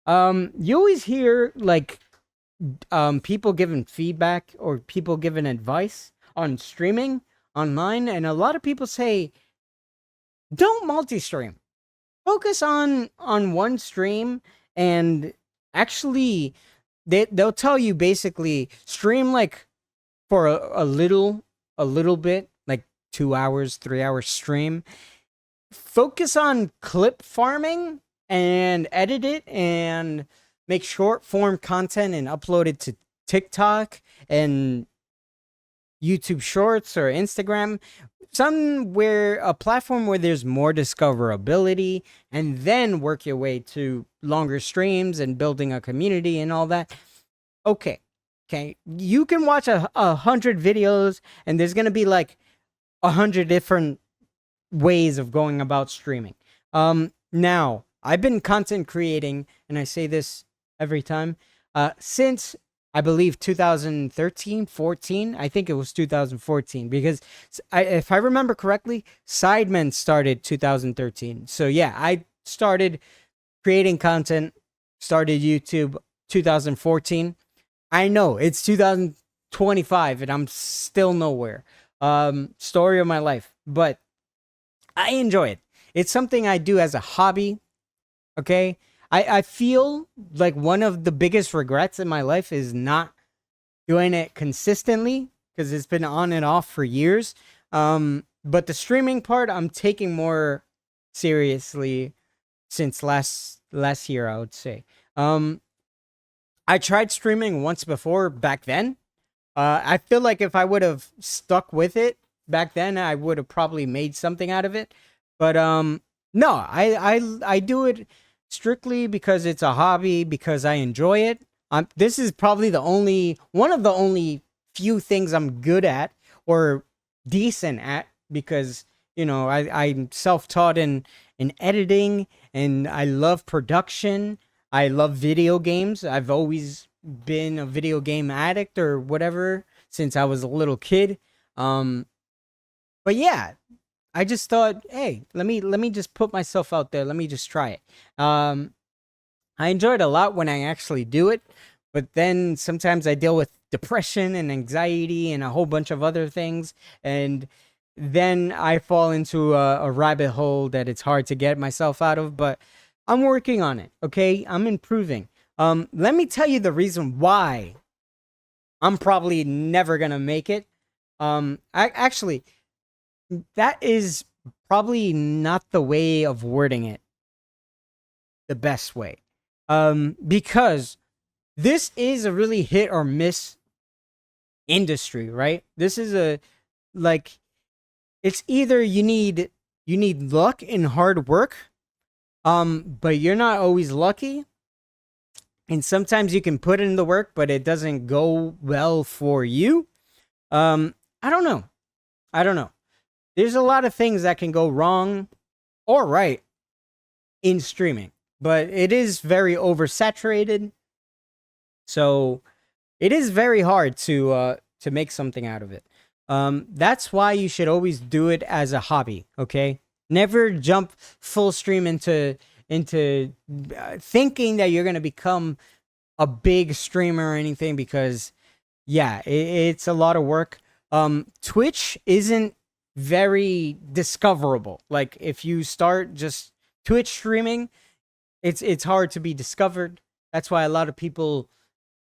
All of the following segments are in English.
You always hear like people giving feedback or people giving advice on streaming online, and a lot of people say don't multi-stream. Focus on one stream, and actually they'll tell you basically stream like for a little bit, like 2 hours, 3 hours stream. Focus on clip farming and edit it and make short form content and upload it to TikTok and YouTube Shorts or Instagram, somewhere a platform where there's more discoverability, and then work your way to longer streams and building a community and all that. Okay. Okay. You can watch a hundred videos and there's gonna be like 100 different ways of going about streaming. Now I've been content creating, and I say this every time, since I believe 2013, 14. I think it was 2014 because if I remember correctly, Sidemen started 2013. So yeah, I started creating content, started YouTube 2014. I know it's 2025 and I'm still nowhere. Story of my life, but I enjoy it. It's something I do as a hobby. Okay. I feel like one of the biggest regrets in my life is not doing it consistently because it's been on and off for years. But the streaming part, I'm taking more seriously since last year, I would say. I tried streaming once before back then. I feel like if I would have stuck with it back then, I would have probably made something out of it. But no, I do it strictly because it's a hobby, because I enjoy it. This is probably the only one of the only few things I'm good at or decent at, because I'm self-taught in editing, and I love production. I love video games. I've always been a video game addict or whatever since I was a little kid. Um, but yeah, I just thought, hey, let me just put myself out there. Let me just try it. I enjoy it a lot when I actually do it, but then sometimes I deal with depression and anxiety and a whole bunch of other things, and then I fall into a rabbit hole that it's hard to get myself out of. But I'm working on it. Okay, I'm improving. Let me tell you the reason why I'm probably never gonna make it. I actually that is probably not the way of wording it the best way. Because this is a really hit or miss industry, right? This is a like it's either you need luck and hard work, but you're not always lucky, and sometimes you can put in the work, but it doesn't go well for you. I don't know. I don't know. There's a lot of things that can go wrong or right in streaming, but it is very oversaturated. So it is very hard to make something out of it. That's why you should always do it as a hobby. Okay, never jump full stream into thinking that you're gonna become a big streamer or anything, because yeah, it's a lot of work. Twitch isn't very discoverable. Like if you start just Twitch streaming, it's hard to be discovered. That's why a lot of people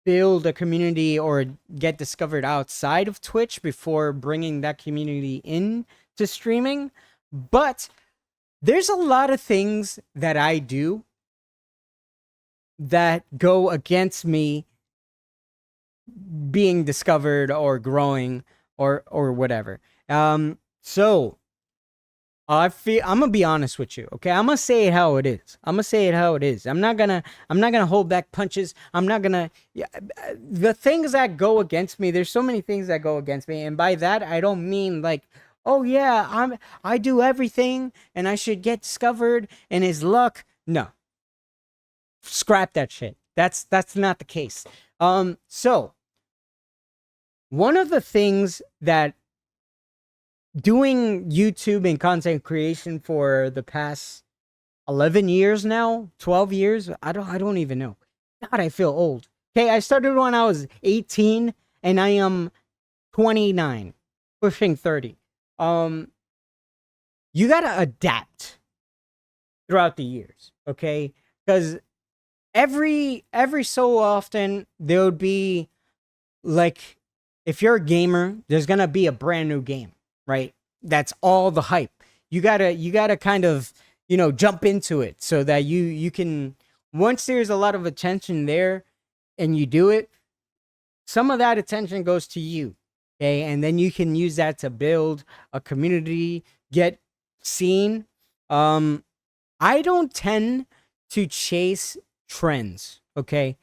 build a community or get discovered outside of Twitch before bringing that community in to streaming. But there's a lot of things that I do that go against me being discovered or growing or whatever. So I'm gonna be honest with you, okay? I'm gonna say it how it is. I'm gonna say it how it is. I'm not gonna hold back punches. I'm not gonna. Yeah, the things that go against me. There's so many things that go against me, and by that I don't mean like, oh yeah, I do everything and I should get discovered and his luck. No, scrap that shit. That's not the case. So one of the things that doing YouTube and content creation for the past 11 years now, 12 years. I don't even know. God, I feel old. Okay, I started when I was 18 and I am 29, pushing 30. Um you got to adapt throughout the years, okay? Cuz every so often there would be, like, if you're a gamer, there's going to be a brand new game, right? That's all the hype. You got to kind of, jump into it so that you can, once there's a lot of attention there and you do it, some of that attention goes to you. Okay? And then you can use that to build a community, get seen. I don't tend to chase trends, okay?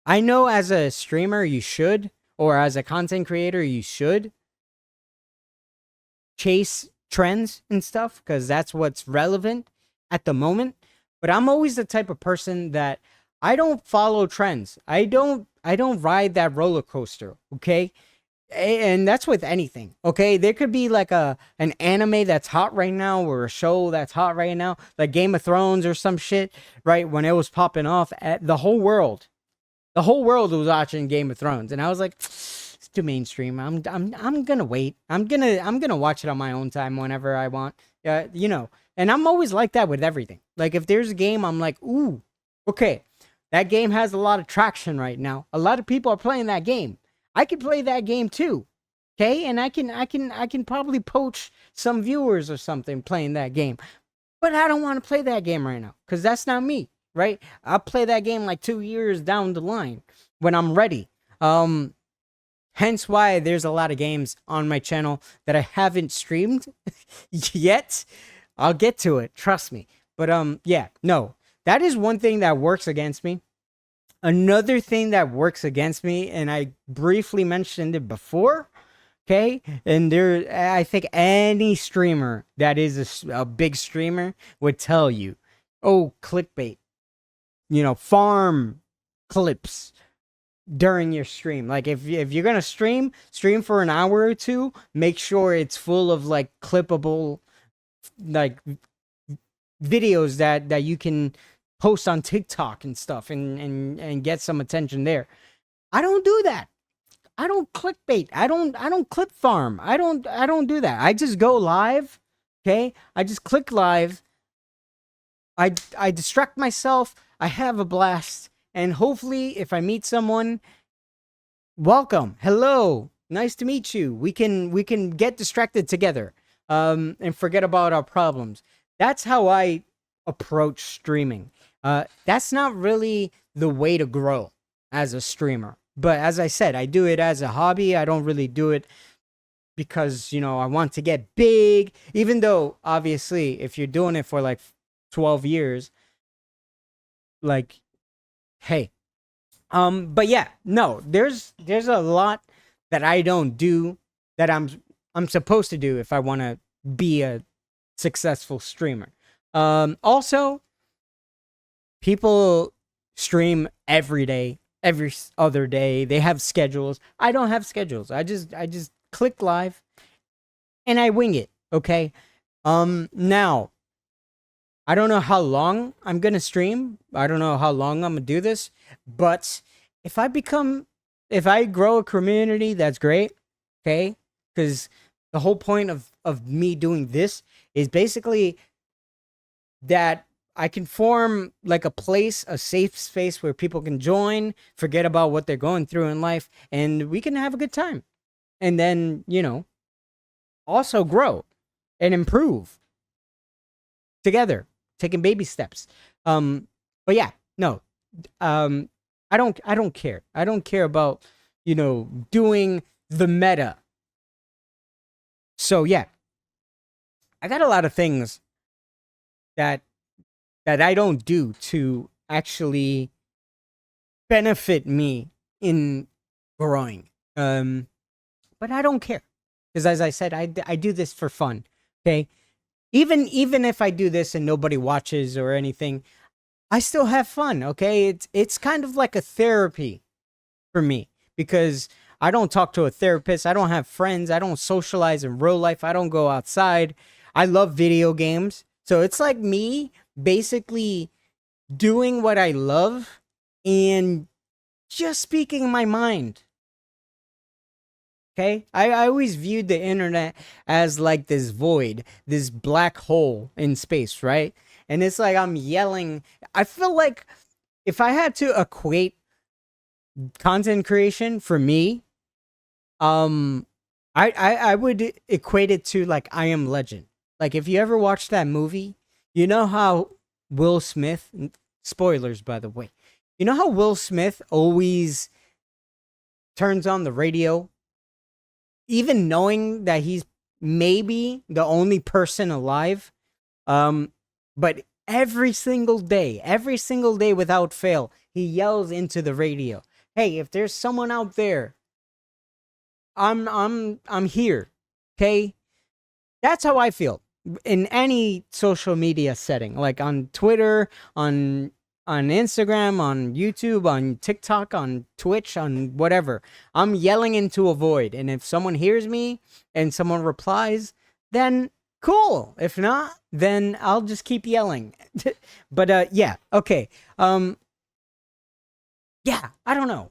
I know as a streamer you should, or as a content creator you should chase trends and stuff because that's what's relevant at the moment. But I'm always the type of person that I don't follow trends. I don't ride that roller coaster, okay? And that's with anything, okay? There could be like an anime that's hot right now or a show that's hot right now, like Game of Thrones or some shit, right? When it was popping off, at the whole world was watching Game of Thrones, and I was like, it's too mainstream. I'm gonna wait. I'm gonna watch it on my own time whenever I want. And I'm always like that with everything. Like if there's a game, I'm like, ooh, okay, that game has a lot of traction right now. A lot of people are playing that game. I could play that game too. Okay, and I can probably poach some viewers or something playing that game. But I don't want to play that game right now because that's not me, right? I'll play that game like 2 years down the line when I'm ready. Hence why there's a lot of games on my channel that I haven't streamed yet. I'll get to it, trust me. But yeah, no. That is one thing that works against me. Another thing that works against me, and I briefly mentioned it before, okay? And I think any streamer that is a big streamer would tell you, oh, clickbait, farm clips during your stream. Like if you're gonna stream for an hour or two, make sure it's full of like clippable, like videos that you can post on TikTok and stuff and get some attention there. I don't do that. I don't clickbait. I don't clip farm. I don't do that. I just go live. Okay? I just click live. I distract myself. I have a blast. And hopefully if I meet someone, welcome. Hello. Nice to meet you. We can get distracted together. And forget about our problems. That's how I approach streaming. That's not really the way to grow as a streamer. But as I said, I do it as a hobby. I don't really do it because, I want to get big. Even though, obviously, if you're doing it for like 12 years, like, hey. But yeah, no, there's a lot that I don't do that I'm supposed to do if I want to be a successful streamer. Also, people stream every day, every other day. They have schedules. I don't have schedules. I just click live and I wing it, okay? Now, I don't know how long I'm going to stream. I don't know how long I'm going to do this, but if I grow a community, that's great, okay? Cuz the whole point of me doing this is basically that I can form like a place, a safe space where people can join, forget about what they're going through in life, and we can have a good time. And then, also grow and improve together, taking baby steps. But yeah, no. I don't care. I don't care about, doing the meta. So yeah. I got a lot of things that I don't do to actually benefit me in growing. But I don't care because, as I said, I do this for fun. Okay, even if I do this and nobody watches or anything, I still have fun. Okay, it's kind of like a therapy for me because I don't talk to a therapist. I don't have friends. I don't socialize in real life. I don't go outside. I love video games. So it's like me basically doing what I love and just speaking my mind. Okay, I always viewed the internet as like this void, this black hole in space, right? And it's like I'm yelling. I feel like if I had to equate content creation for me, um, I would equate it to like I Am Legend. Like if you ever watched that movie, you know how Will Smith. Spoilers, by the way. You know how Will Smith always turns on the radio even knowing that he's maybe the only person alive, um, but every single day without fail, he yells into the radio, "Hey, if there's someone out there, I'm here." Okay, that's how I feel in any social media setting, like on Twitter, on Instagram, on YouTube, on TikTok, on Twitch, on whatever. I'm yelling into a void, and if someone hears me and someone replies, then cool. If not, then I'll just keep yelling. But yeah, okay. Yeah, I don't know.